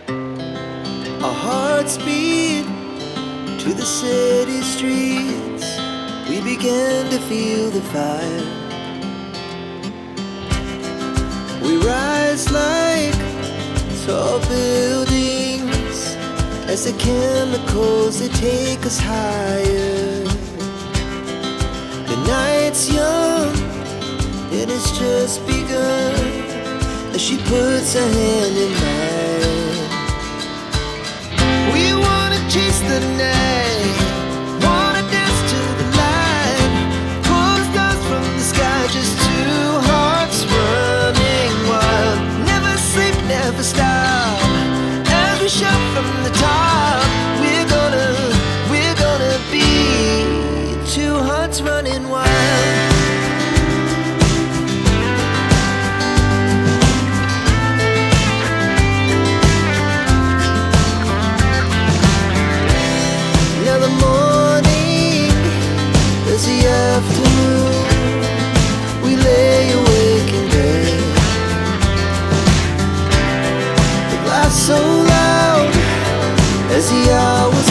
Our hearts beat to the city streets. We began to feel the fire. We rise like tall buildings as the chemicals, they take us higher. The night's young and it's just begun as she puts her hand in mine. We wanna chase the night, wanna dance to the light, pull the stars from the sky, just two hearts running wild. Never sleep, never stop, as we shout from the top. We're gonna be two hearts running wild. Now the morning is the afternoon. We lay awake in bed. The laugh so loud as the hours